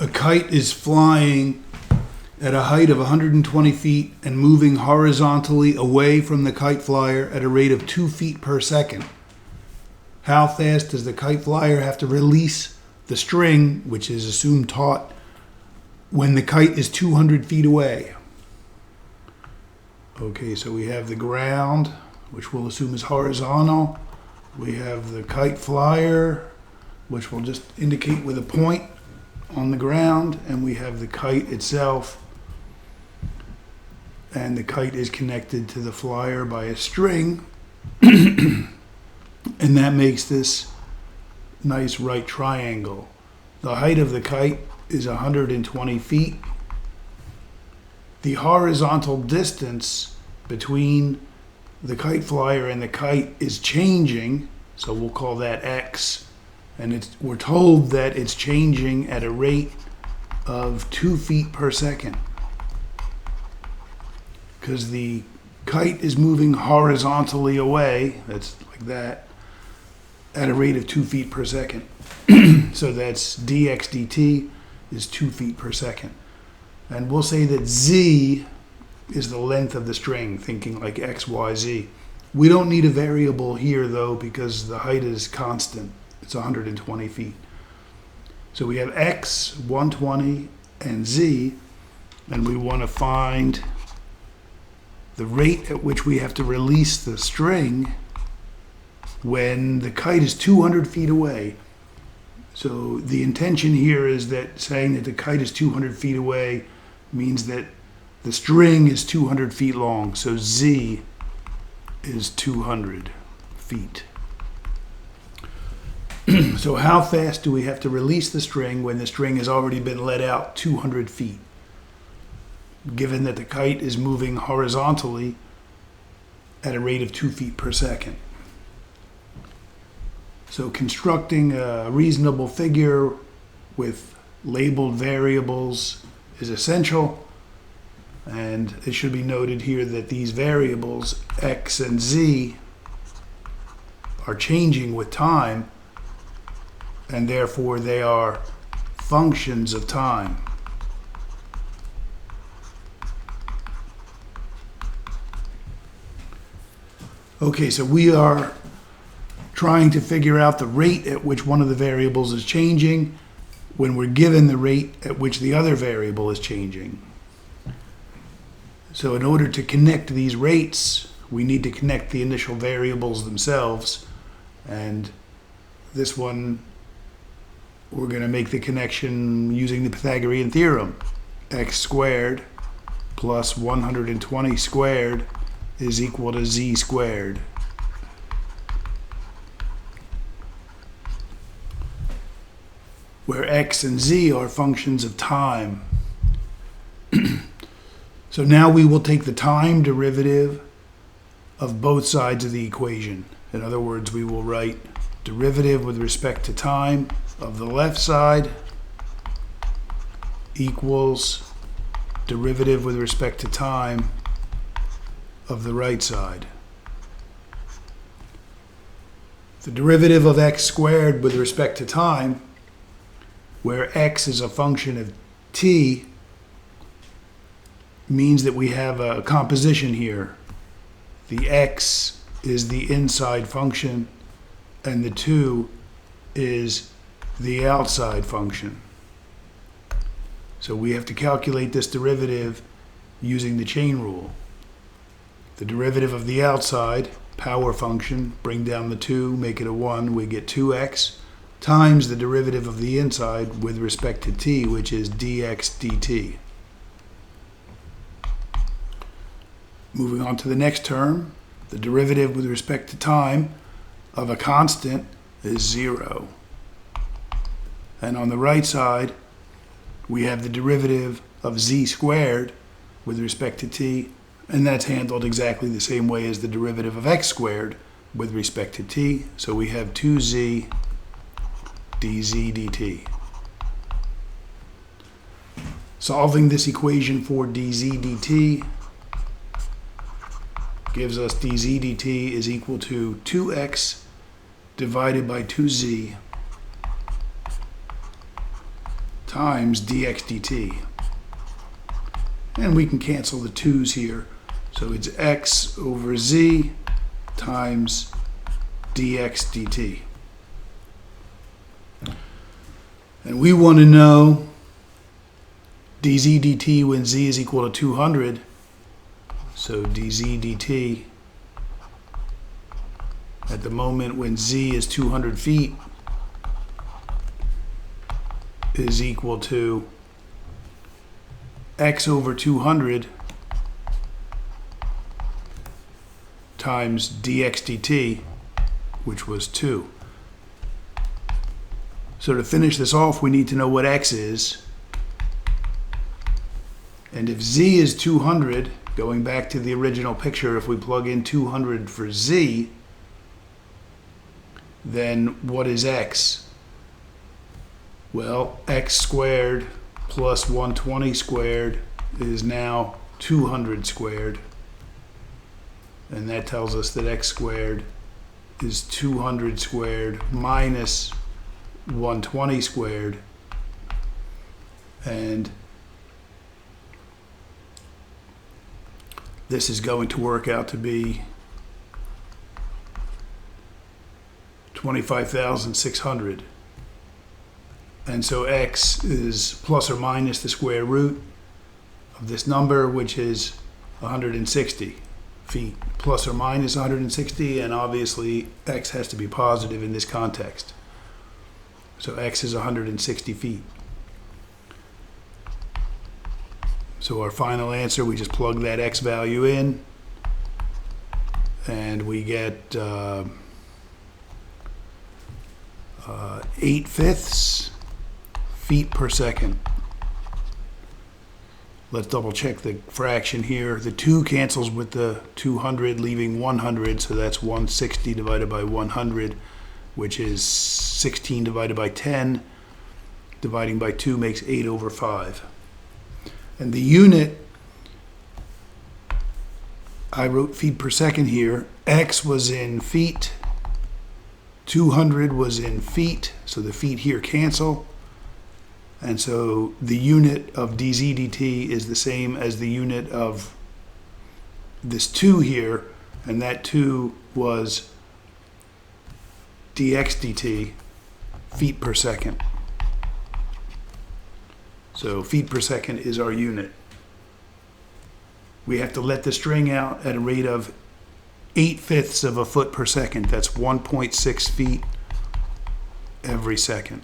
a kite is flying at a height of 120 feet and moving horizontally away from the kite flyer at a rate of 2 feet per second. How fast does the kite flyer have to release the string, which is assumed taut, when the kite is 200 feet away? Okay, so we have the ground, which we'll assume is horizontal. We have the kite flyer, which we'll just indicate with a point on the ground, and we have the kite itself. And the kite is connected to the flyer by a string, and that makes this nice right triangle. The height of the kite is 120 feet. The horizontal distance between the kite flyer and the kite is changing, so we'll call that x. And we're told that it's changing at a rate of 2 feet per second, because the kite is moving horizontally away, that's like that, at a rate of 2 feet per second. So that's dx dt is 2 feet per second. And we'll say that z is the length of the string, thinking like x, y, z. We don't need a variable here, though, because the height is constant. It's 120 feet. So we have x, 120, and z, and we want to find the rate at which we have to release the string when the kite is 200 feet away. So the intention here is that saying that the kite is 200 feet away means that the string is 200 feet long, so z is 200 feet. So how fast do we have to release the string when the string has already been let out 200 feet? Given that the kite is moving horizontally at a rate of 2 feet per second. So constructing a reasonable figure with labeled variables is essential, and it should be noted here that these variables, x and z, are changing with time, and therefore they are functions of time. Okay, so we are trying to figure out the rate at which one of the variables is changing when we're given the rate at which the other variable is changing. So in order to connect these rates, we need to connect the initial variables themselves. And this one, we're going to make the connection using the Pythagorean Theorem. X squared plus 120 squared is equal to z squared. Where x and z are functions of time. So now we will take the time derivative of both sides of the equation. In other words, we will write derivative with respect to time of the left side equals derivative with respect to time of the right side. The derivative of x squared with respect to time, where x is a function of t, means that we have a composition here. The x is the inside function, and the 2 is the outside function. So we have to calculate this derivative using the chain rule. The derivative of the outside, power function, bring down the 2, make it a 1, we get 2x, times the derivative of the inside with respect to t, which is dx dt. Moving on to the next term, the derivative with respect to time of a constant is 0. And on the right side, we have the derivative of z squared with respect to t, and that's handled exactly the same way as the derivative of x squared with respect to t. So we have 2z dz dt. Solving this equation for dz dt gives us dz dt is equal to 2x divided by 2z times dx dt. And we can cancel the 2's here. So it's x over z times dx dt. And we want to know dz dt when z is equal to 200. So dz dt at the moment when z is 200 feet is equal to x over 200 times dx dt, which was 2. So to finish this off, we need to know what x is. And if z is 200, going back to the original picture, if we plug in 200 for z, then what is x? Well, x squared plus 120 squared is now 200 squared. And that tells us that x squared is 200 squared minus 120 squared. And this is going to work out to be 25,600. And so x is plus or minus the square root of this number, which is 160 feet, plus or minus 160, and obviously x has to be positive in this context. So x is 160 feet. So our final answer, we just plug that x value in, and we get 8/5 feet per second. Let's double check the fraction here. The 2 cancels with the 200, leaving 100, so that's 160 divided by 100, which is 16 divided by 10. Dividing by 2 makes 8 over 5. And the unit, I wrote feet per second here. X was in feet. 200 was in feet, so the feet here cancel. And so the unit of dz dt is the same as the unit of this 2 here, and that 2 was dx dt, feet per second. So feet per second is our unit. We have to let the string out at a rate of 8/5 of a foot per second. That's 1.6 feet every second.